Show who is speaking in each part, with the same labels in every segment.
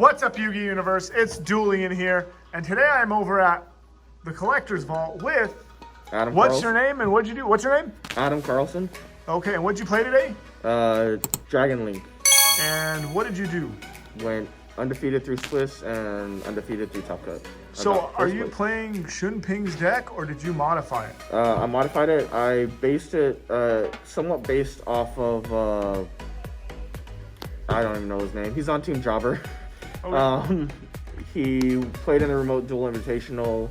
Speaker 1: What's up, Yu-Gi Universe? It's Dulian here, and today I'm over at the Collector's Vault with
Speaker 2: Adam
Speaker 1: what's
Speaker 2: Carlson.
Speaker 1: your name and what'd you do? What's your name?
Speaker 2: Adam Carlson.
Speaker 1: Okay, and what'd you play today?
Speaker 2: Dragon Link.
Speaker 1: And what did you do?
Speaker 2: Went undefeated through Swiss and undefeated through Top Cut.
Speaker 1: So are you playing Shun Ping's deck, or did you modify it?
Speaker 2: I modified it. I based it somewhat based off of I don't even know his name. He's on Team Jobber. Okay. He played in the Remote Duel Invitational.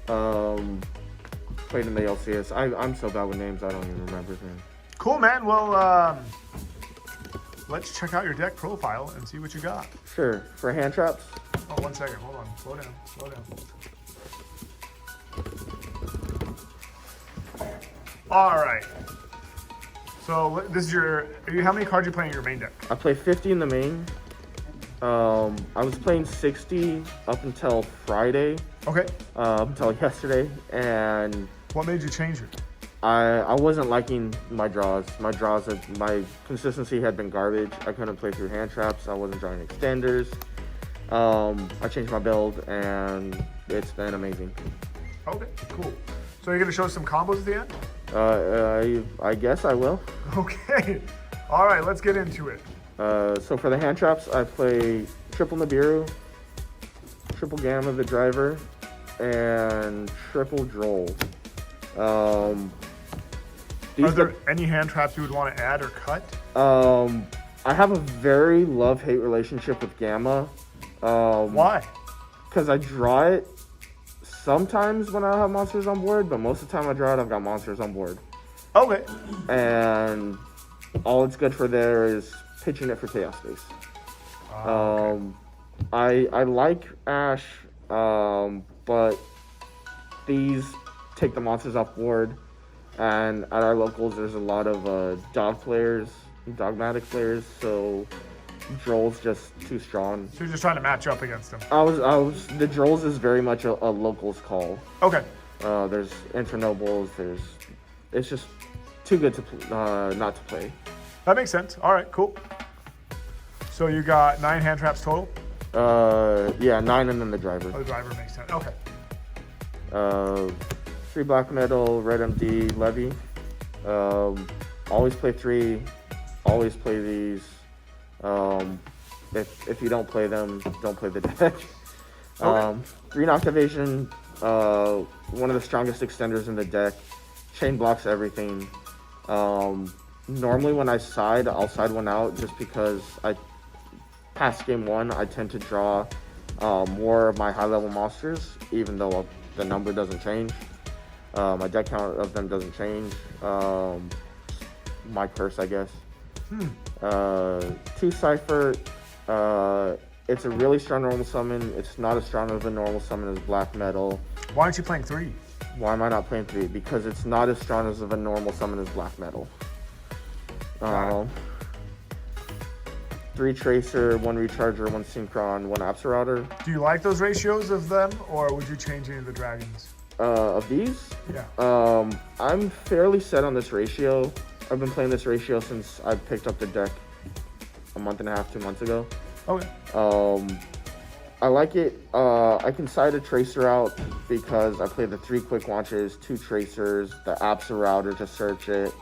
Speaker 2: Played in the LCS. I'm so bad with names, I don't even remember his name.
Speaker 1: Cool, man. Well, let's check out your deck profile and see what you got.
Speaker 2: Sure. For hand traps.
Speaker 1: Oh, 1 second. Hold on. Slow down. Slow down. All right. So this is how many cards you play in your main deck?
Speaker 2: I play 50 in the main. I was playing 60 up until Friday.
Speaker 1: Okay.
Speaker 2: Up until yesterday, and
Speaker 1: what made you change it?
Speaker 2: I wasn't liking my draws. My consistency had been garbage. I couldn't play through hand traps. I wasn't drawing extenders. I changed my build, and it's been amazing.
Speaker 1: Okay, cool. So you're gonna show us some combos at the end?
Speaker 2: I guess I will.
Speaker 1: Okay. All right, let's get into it.
Speaker 2: So for the hand traps, I play triple Nibiru, triple Gamma the Driver, and triple Droll.
Speaker 1: Are there any hand traps you would want to add or cut?
Speaker 2: I have a very love-hate relationship with Gamma.
Speaker 1: Why?
Speaker 2: Because I draw it sometimes when I have monsters on board, but most of the time I draw it, I've got monsters on board.
Speaker 1: Okay.
Speaker 2: And all it's good for there is pitching it for Chaos Space.
Speaker 1: Okay.
Speaker 2: I like Ash, but these take the monsters off board, and at our locals there's a lot of dogmatic players, so Droll's just too strong.
Speaker 1: So you're just trying to match up against them.
Speaker 2: The Drolls is very much a locals call.
Speaker 1: Okay.
Speaker 2: There's Infernobles, it's just too good to not to play.
Speaker 1: That makes sense. All right, cool. So you got 9 hand traps total?
Speaker 2: Yeah, 9 and then the driver.
Speaker 1: Oh, the driver makes sense. Okay.
Speaker 2: 3 black metal, red MD, Levy. Always play 3. Always play these. If you don't play them, don't play the deck.
Speaker 1: Okay.
Speaker 2: Green Activation, one of the strongest extenders in the deck. Chain blocks everything. Normally when I side, I'll side one out just because past game 1, I tend to draw more of my high-level monsters, even though the number doesn't change. My deck count of them doesn't change. My curse, I guess. 2 Cypher. It's a really strong normal summon. It's not as strong of a normal summon as black metal.
Speaker 1: Why aren't you playing 3?
Speaker 2: Why am I not playing 3? Because it's not as strong as of a normal summon as black metal. 3 Tracer, 1 Recharger, 1 Synchron, 1 Absorautor.
Speaker 1: Do you like those ratios of them, or would you change any of the dragons?
Speaker 2: Of these?
Speaker 1: Yeah.
Speaker 2: I'm fairly set on this ratio. I've been playing this ratio since I picked up the deck a month and a half, 2 months ago.
Speaker 1: Okay.
Speaker 2: I like it. I can side a Tracer out because I play the 3 quick launches, 2 Tracers, the Absorautor to search it,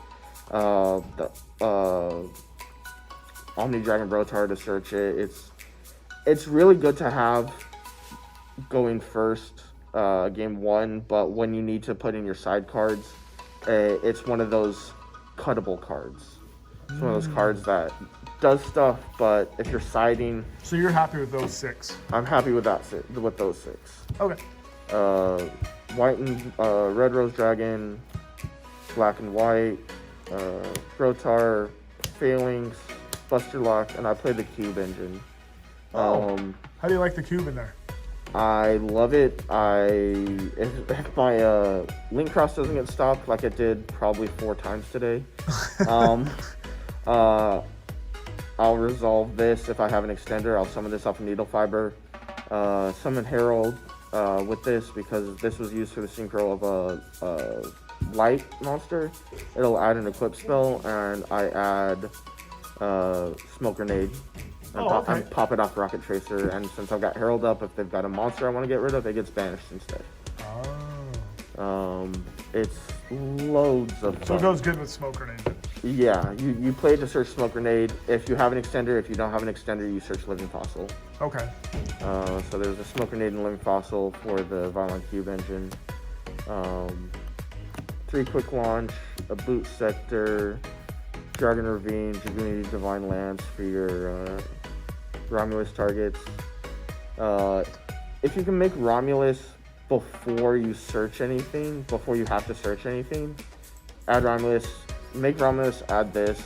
Speaker 2: the Omni Dragon Brotar to search it. It's really good to have going first game 1, but when you need to put in your side cards, it's one of those cuttable cards. It's one of those cards that does stuff, but if you're siding...
Speaker 1: So you're happy with those 6?
Speaker 2: I'm happy with with those 6.
Speaker 1: Okay.
Speaker 2: White and Red Rose Dragon, Black and White, Brotar, Phalanx, Buster Lock, and I play the Cube Engine.
Speaker 1: How do you like the cube in there?
Speaker 2: I love it. If my Link Cross doesn't get stopped like it did probably 4 times today, I'll resolve this. If I have an extender, I'll summon this off of Needle Fiber. Summon Herald with this because this was used for the synchro of a light monster. It'll add an equip spell, and I add Smoke Grenade and pop it off Rocket Tracer. And since I've got Herald up, if they've got a monster I want to get rid of, it gets banished instead.
Speaker 1: Oh.
Speaker 2: It's loads of fun.
Speaker 1: So it goes good with Smoke Grenade.
Speaker 2: Yeah, you play to search Smoke Grenade. If you have an extender, if you don't have an extender, you search Living Fossil.
Speaker 1: Okay.
Speaker 2: So there's a Smoke Grenade and Living Fossil for the Violent Cube engine. 3 quick launch, a boot sector, Dragon Ravine, Dragoon Divine Lance for your Romulus targets. If you can make Romulus before you search anything, before you have to search anything, add Romulus, make Romulus, add this.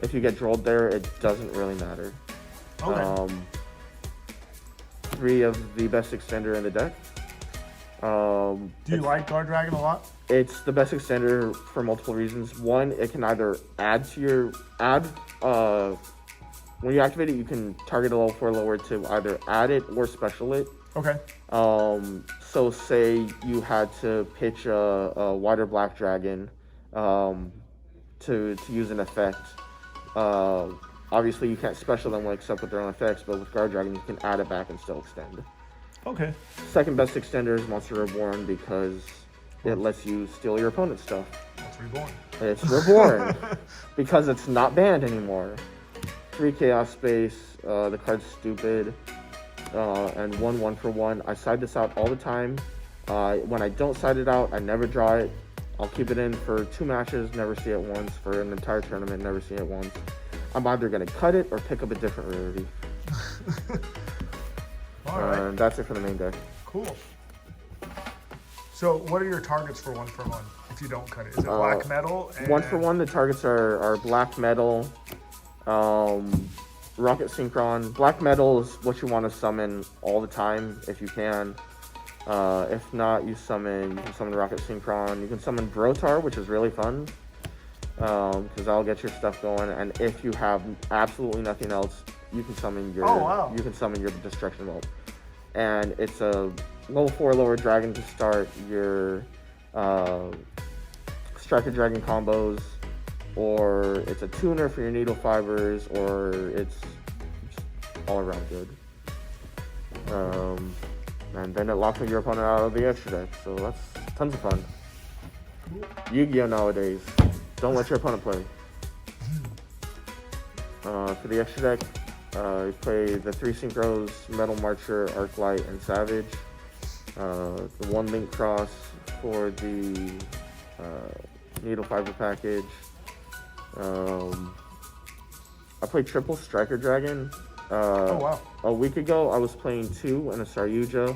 Speaker 2: If you get drolled there, it doesn't really matter.
Speaker 1: Okay.
Speaker 2: 3 of the best extender in the deck.
Speaker 1: Do you like Guard Dragon a lot?
Speaker 2: It's the best extender for multiple reasons. One, it can either add to your when you activate it, you can target a level 4 lower to either add it or special it.
Speaker 1: Okay.
Speaker 2: So say you had to pitch a white or black dragon to use an effect. Obviously you can't special them except with their own effects, but with Guard Dragon you can add it back and still extend.
Speaker 1: Okay.
Speaker 2: Second best extender is Monster Reborn because it lets you steal your opponent's stuff.
Speaker 1: It's Reborn.
Speaker 2: It's Reborn because it's not banned anymore. 3 Chaos Space, the card's stupid, and 1 for 1. I side this out all the time. When I don't side it out, I never draw it. I'll keep it in for 2 matches, never see it once. For an entire tournament, never see it once. I'm either going to cut it or pick up a different rarity.
Speaker 1: All right.
Speaker 2: And that's it for the main deck.
Speaker 1: Cool. So what are your targets for 1 for 1 if you don't cut it? Is it black metal? And
Speaker 2: 1 for 1, the targets are black metal, Rocket Synchron. Black metal is what you want to summon all the time if you can. If not, you can summon Rocket Synchron. You can summon Brotar, which is really fun, because that'll get your stuff going. And if you have absolutely nothing else, you can summon your Destruction Bolt. And it's a level 4 lower dragon to start your Striker Dragon combos, or it's a tuner for your Needle Fibers, or it's just all around good. And then it locks your opponent out of the extra deck, so that's tons of fun. Yu-Gi-Oh! Nowadays. Don't let your opponent play. For the extra deck, you play the 3 Synchros, Metal Marcher, Arclight, and Savage. The 1 Link Cross for the Needle Fiber package. I played triple Striker Dragon. A week ago, I was playing 2 in a Saryuja,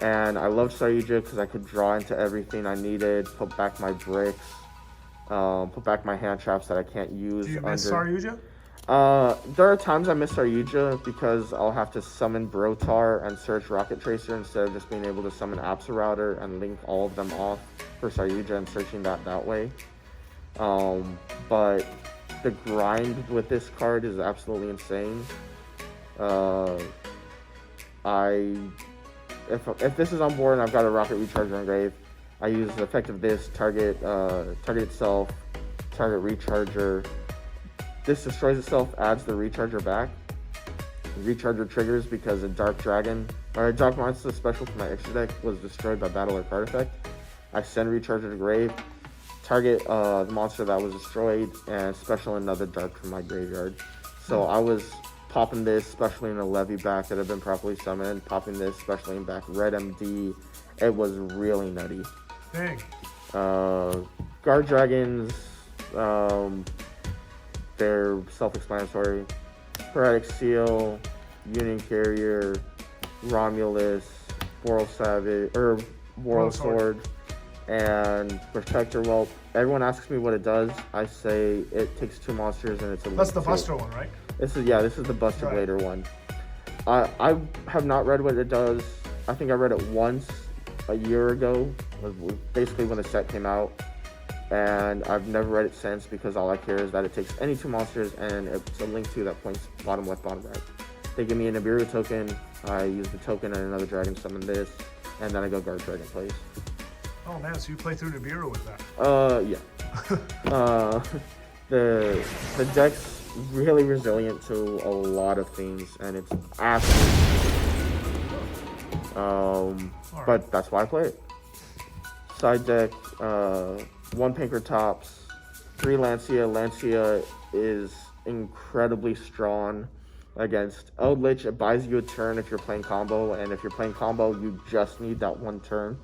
Speaker 2: and I loved Saryuja because I could draw into everything I needed, put back my bricks, put back my hand traps that I can't use.
Speaker 1: Do you miss Saryuja?
Speaker 2: There are times I miss Saryuja because I'll have to summon Brotar and search Rocket Tracer instead of just being able to summon Router and link all of them off for Saryuja and searching that way. But the grind with this card is absolutely insane. If this is on board and I've got a Rocket Recharger on grave, I use the effect of this, target itself, target Recharger. This destroys itself, adds the Recharger back. Recharger triggers because a Dark Dragon, or a Dark Monster special for my extra deck was destroyed by battle or card effect. I send Recharger to grave, target the monster that was destroyed, and special another Dark from my graveyard. So I was popping this, specially in a Levy back that had been properly summoned, popping this, specially in back Red MD. It was really nutty.
Speaker 1: Dang.
Speaker 2: Guard Dragons, they're self-explanatory. Sporadic Seal, Union Carrier, Romulus, Boral Savage, or Boral Sword, and Protector Whelp. Everyone asks me what it does. I say it takes 2 monsters and it's a.
Speaker 1: That's the Buster one, right?
Speaker 2: This is the Buster Blader one. I have not read what it does. I think I read it once a year ago, basically when the set came out, and I've never read it since because all I care is that it takes any 2 monsters and it's a link to that points bottom left, bottom right. They give me an Nibiru token, I use the token and another dragon summon this, and then I go Guard Dragon plays.
Speaker 1: Oh man, so you play through Nibiru with that?
Speaker 2: Yeah. The deck's really resilient to a lot of things, and it's absolutely but that's why I play it. Side deck, 1 Pinker Tops, 3 Lancia. Lancia is incredibly strong against Eldritch. It buys you a turn if you're playing combo, and if you're playing combo, you just need that 1 turn.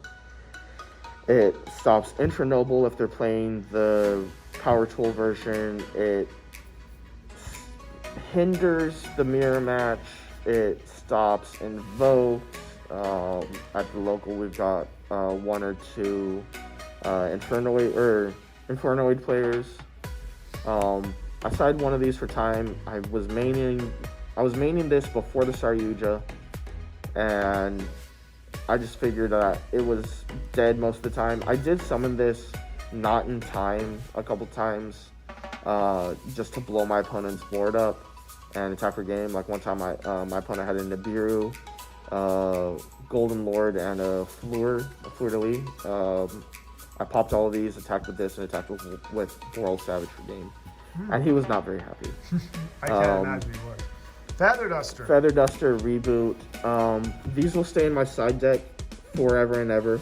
Speaker 2: It stops Intranoble if they're playing the Power Tool version. It hinders the mirror match. It stops Invoke. At the local, we've got 1 or 2 Infernoid players. I sided one of these for time. I was maining this before the Saryuja, and I just figured that it was dead most of the time. I did summon this not in time a couple times, just to blow my opponent's board up and attack for game. Like one time, my opponent had a Nibiru, Golden Lord, and a Fleur de Lis. I popped all of these, attacked with this, and attacked with World Savage for game. And he was not very happy.
Speaker 1: I can't imagine he would. Feather Duster.
Speaker 2: Feather Duster reboot. These will stay in my side deck forever and ever,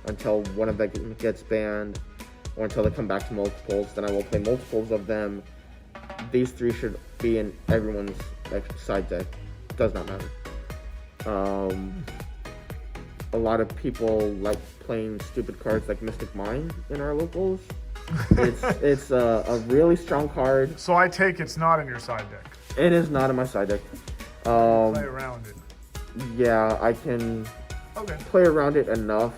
Speaker 2: until one of them gets banned, or until they come back to multiples. Then I will play multiples of them. These 3 should be in everyone's side deck. Does not matter. A lot of people like playing stupid cards like Mystic Mind in our locals. It's a really strong card.
Speaker 1: So I take it's not in your side deck.
Speaker 2: It is not in my side deck.
Speaker 1: Play around it.
Speaker 2: Yeah, I can play around it enough.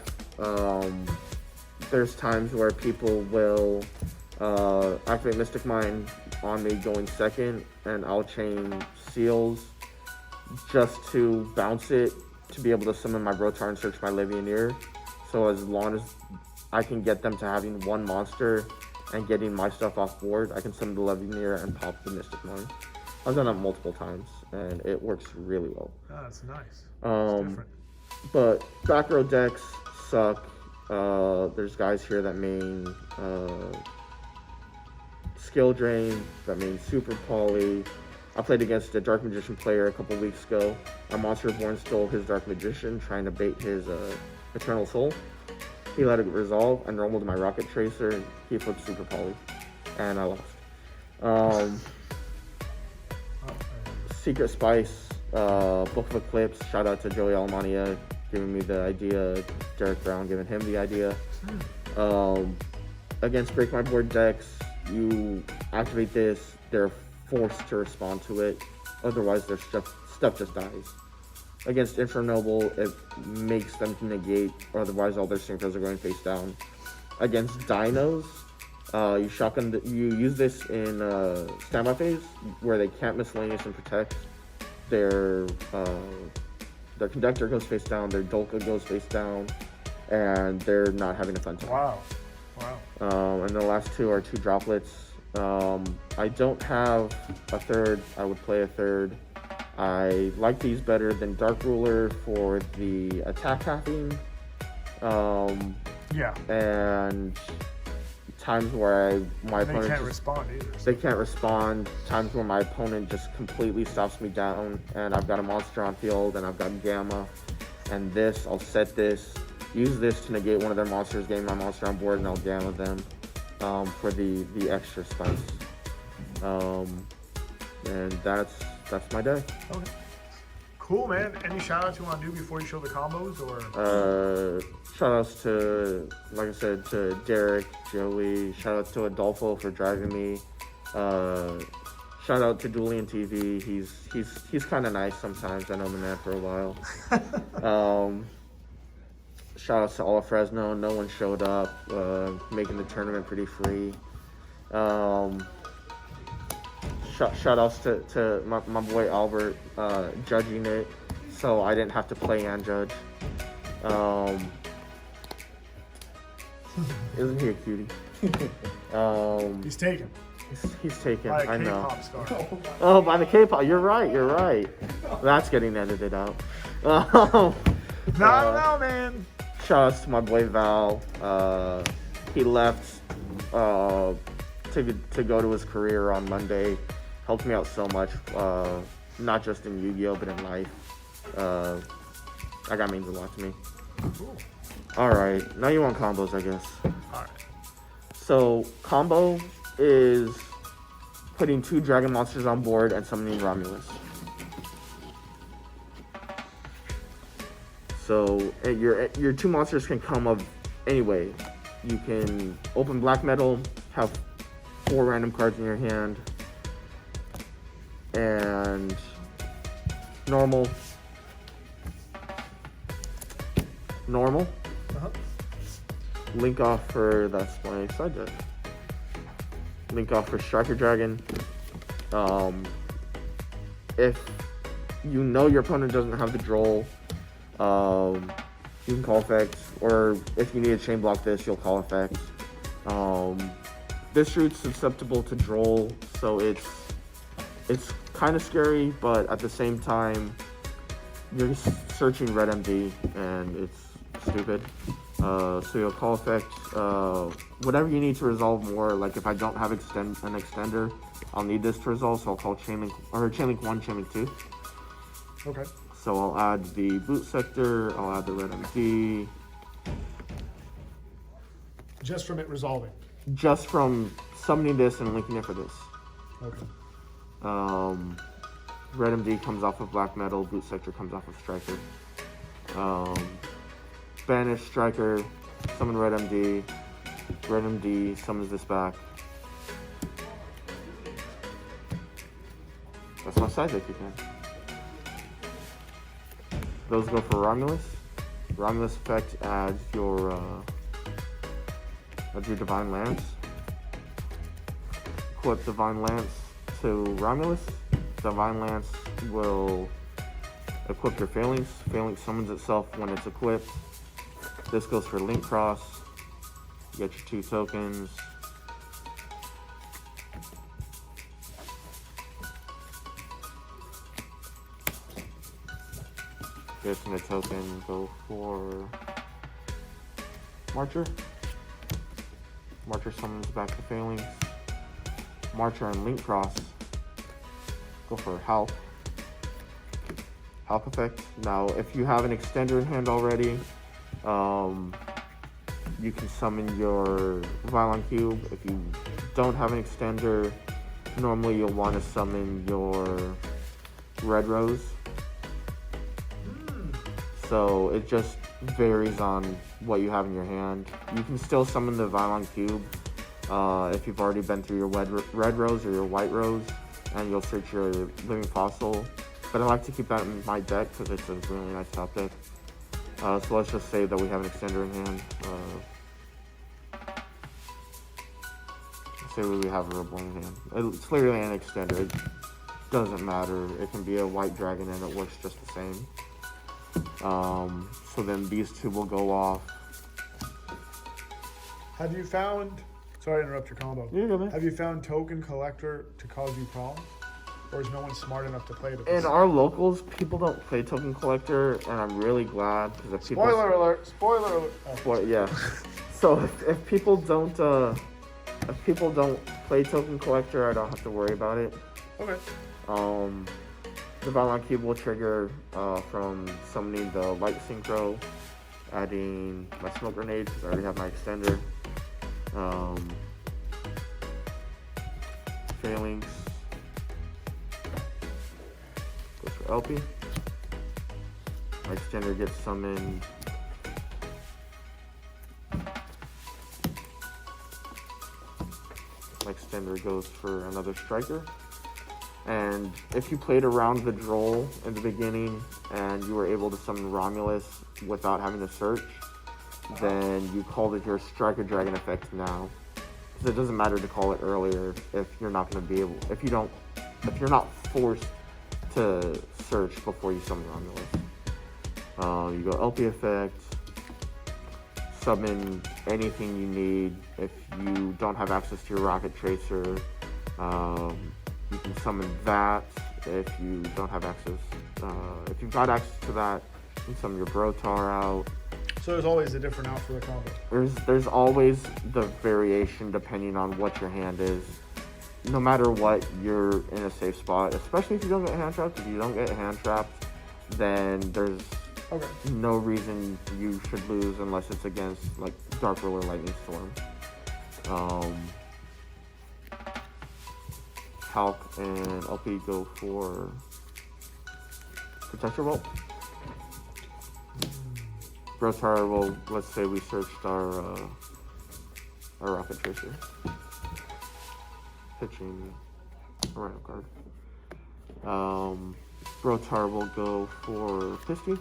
Speaker 2: There's times where people will activate Mystic Mind on me going second, and I'll chain Seals just to bounce it to be able to summon my Brotar and search my Levianeer. So as long as I can get them to having 1 monster and getting my stuff off board, I can summon the Levianeer and pop the Mystic Mind. I've done that multiple times, and it works really well.
Speaker 1: Oh, that's nice. It's different.
Speaker 2: But back row decks suck. There's guys here that main Skill Drain, that main Super Poly. I played against a Dark Magician player a couple weeks ago. A Monster Reborn stole his Dark Magician, trying to bait his Eternal Soul. He let it resolve. I normaled my Rocket Tracer, and he flipped Super Poly, and I lost. Secret Spice, Book of Eclipse. Shout out to Joey Alamania giving me the idea. Derek Brown giving him the idea. Against Break My Board decks, you activate this, they're forced to respond to it. Otherwise, their stuff just dies. Against Infernoble, it makes them negate, or otherwise all their synchros are going face down. Against Dinos, you use this in standby phase, where they can't miscellaneous and protect. Their Conductor goes face down, their Dolka goes face down, and they're not having a fun time.
Speaker 1: Wow.
Speaker 2: And the last 2 are 2 droplets. I don't have a third. I would play a third. I like these better than Dark Ruler for the attack halving. And times where my opponent
Speaker 1: can't respond either.
Speaker 2: They can't respond. Times where my opponent just completely stops me down, and I've got a monster on field, and I've got Gamma, and this, I'll set this, use this to negate one of their monsters, getting my monster on board, and I'll Gamma them for the extra spice. And that's my deck.
Speaker 1: Okay. Cool, man. Any shout outs you want to do before you show the combos, or?
Speaker 2: Shout outs to, like I said, to Derek, Joey. Shout out to Adolfo for driving me. Shout out to DullianTV. He's kind of nice sometimes. I know him man for a while. Shout outs to all of Fresno. No one showed up, making the tournament pretty free. Shout outs to my boy Albert, judging it, so I didn't have to play and judge. Isn't he a cutie?
Speaker 1: He's taken.
Speaker 2: He's taken.
Speaker 1: By a
Speaker 2: I know.
Speaker 1: K-pop star.
Speaker 2: Oh, by the K-pop. You're right. That's getting edited out.
Speaker 1: No, man.
Speaker 2: Shout outs to my boy Val. He left to go to his career on Monday helped me out so much, not just in Yu-Gi-Oh, but in life. That guy means a lot to me.
Speaker 1: Cool.
Speaker 2: Alright, now you want combos, I guess.
Speaker 1: Alright.
Speaker 2: So, combo is putting 2 dragon monsters on board and summoning Romulus. So, your 2 monsters can come of any way. You can open black metal, have 4 random cards in your hand, and normal.
Speaker 1: Uh-huh.
Speaker 2: Link off for, that's my side deck. Link off for Striker Dragon. If you know your opponent doesn't have the droll, you can call effects, or if you need to chain block this, you'll call effects. This route's susceptible to droll, so it's kind of scary, but at the same time, you're searching red MD, and it's stupid. So you'll call effect, whatever you need to resolve more. Like if I don't have an extender, I'll need this to resolve, so I'll call Chainlink 1, Chainlink 2.
Speaker 1: Okay.
Speaker 2: So I'll add the boot sector, I'll add the red MD.
Speaker 1: Just from it resolving?
Speaker 2: Just from summoning this and linking it for this.
Speaker 1: Okay.
Speaker 2: Red MD comes off of black metal, boot sector comes off of striker. Banish striker, summon red MD summons this back. That's my side deck again. Those go for Romulus. Romulus effect adds your Divine Lance. Equip Divine Lance to Romulus. Divine Lance will equip your Phalanx. Phalanx summons itself when it's equipped. This goes for Link Cross. You get your 2 tokens. Get a token, go for Marcher. Marcher summons back the Phalanx. Marcher and Link Cross. Go for Halp. Halp effect. Now, if you have an extender in hand already, you can summon your Violon Cube. If you don't have an extender, normally you'll want to summon your Red Rose. So it just varies on what you have in your hand. You can still summon the Violon Cube if you've already been through your Red Rose or your White Rose, and you'll search your Living Fossil. But I like to keep that in my deck because it's a really nice top deck. So let's just say that we have an extender in hand. Say we have a Rebel in hand. It's literally an extender. It doesn't matter. It can be a white dragon and it works just the same. So then these 2 will go off.
Speaker 1: Have you found, sorry to interrupt your combo.
Speaker 2: Yeah, go, man.
Speaker 1: Have you found Token Collector to cause you problems? Or is no one smart enough to play it?
Speaker 2: In our locals, people don't play Token Collector, and I'm really glad because if people
Speaker 1: Spoiler alert! Spoiler alert! Oh.
Speaker 2: Yeah. So if people don't play Token Collector, I don't have to worry about it.
Speaker 1: Okay.
Speaker 2: The Violon Cube will trigger from summoning the Light Synchro, adding my Smoke Grenade because I already have my extender. Phalanx. Goes for LP. My extender gets summoned. My extender goes for another striker. And if you played around the droll in the beginning and you were able to summon Romulus without having to search, then you called it your Striker Dragon effect now. Because it doesn't matter to call it earlier if you're not going to be able, if you're not forced to search before you summon Romulus. You go LP effect, summon anything you need. If you don't have access to your Rocket Tracer, you can summon that. If you don't have access, if you've got access to that, you can summon your Brotar out.
Speaker 1: So there's always a different out for the combo.
Speaker 2: There's always the variation depending on what your hand is. No matter what, you're in a safe spot, especially if you don't get hand trapped. If you don't get hand trapped, then there's no reason you should lose unless it's against like Dark Roller Lightning Storm. Hulk and LP go for Protector Bolt. Brotar will, let's say we searched our Rocket Tracer. Pitching a random card. Brotar will go for Pisty.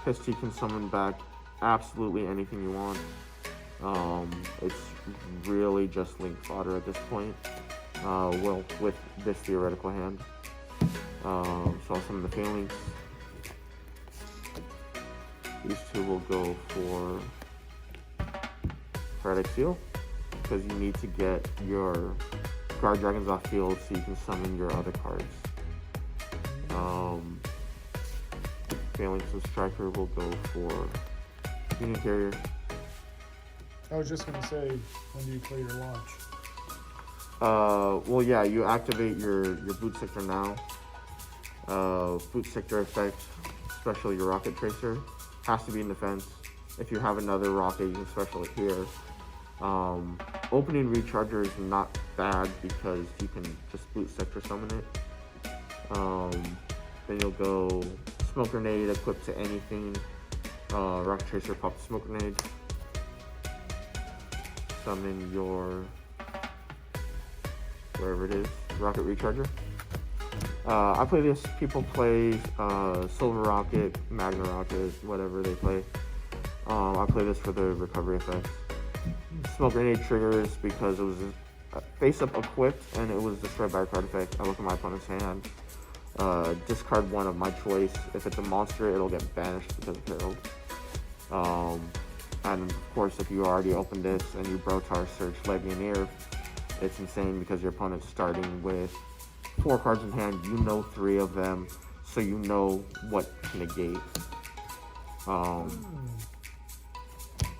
Speaker 2: Pisty can summon back absolutely anything you want. It's really just link fodder at this point. Well, with this theoretical hand. So I'll summon the Phalanx. These two will go for Heretic Seal, because you need to get your Guard Dragons off field so you can summon your other cards. Phalanx and Striker will go for Union Carrier.
Speaker 1: I was just gonna say, when do you play your launch?
Speaker 2: Well, yeah, you activate your Boot Sector now. Boot Sector effect, especially your Rocket Tracer, has to be in defense. If you have another rocket, you can special it here. Opening Recharger is not bad because you can just Boot Sector summon it. Then you'll go Smoke Grenade equipped to anything. Rocket Tracer pop the Smoke Grenade. Summon your, wherever it is, Rocket Recharger. I play this, people play Silver Rocket, Magna Rocket, whatever they play. I play this for the recovery effects. Smoke Grenade triggers because it was face-up equipped and it was destroyed by a card effect. I look at my opponent's hand, discard one of my choice. If it's a monster, it'll get banished because of Herald. And of course, if you already opened this and you Brotar search Legionnaire, it's insane because your opponent's starting with 4 cards in hand. You know 3 of them, so you know what to negate.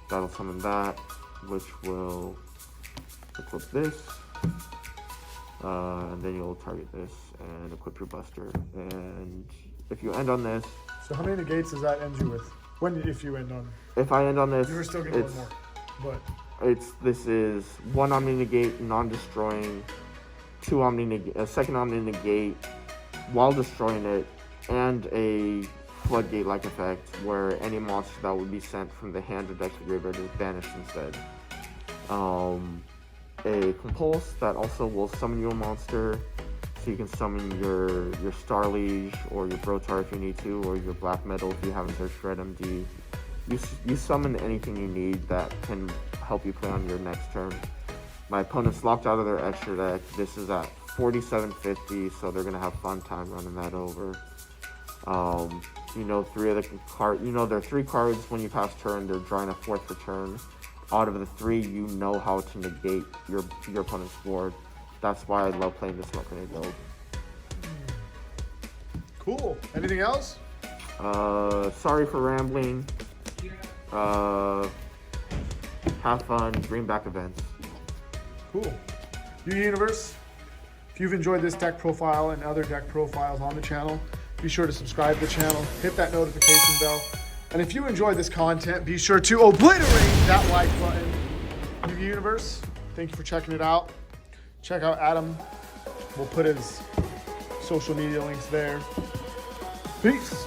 Speaker 2: That'll summon that, which will equip this, and then you'll target this and equip your Buster. And if you end on this,
Speaker 1: so how many negates does that end you with? If you end on?
Speaker 2: If I end on this,
Speaker 1: you were still getting one more, but
Speaker 2: this is 1 Omni Negate, non-destroying, 2 Omni Negate, a second Omni Negate while destroying it, and a Floodgate-like effect where any monster that would be sent from the hand or deck to the graveyard is banished instead. A Compulse that also will summon you a monster, so you can summon your Starliege or your Brotar if you need to, or your Black Metal if you haven't searched for MD. You summon anything you need that can help you play on your next turn. My opponent's locked out of their extra deck. This is at 4750, so they're gonna have fun time running that over. You know, 3 of the cards. You know, there are 3 cards when you pass turn. They're drawing a 4th for turn. Out of the 3, you know how to negate your opponent's board. That's why I love playing the Smoke Grenade build.
Speaker 1: Cool. Anything else?
Speaker 2: Sorry for rambling. Have fun. Bring back events.
Speaker 1: Cool. Universe, if you've enjoyed this deck profile and other deck profiles on the channel, be sure to subscribe to the channel, hit that notification bell, and if you enjoy this content, be sure to obliterate that like button. Universe, thank you for checking it out. Check out Adam. We'll put his social media links there. Peace.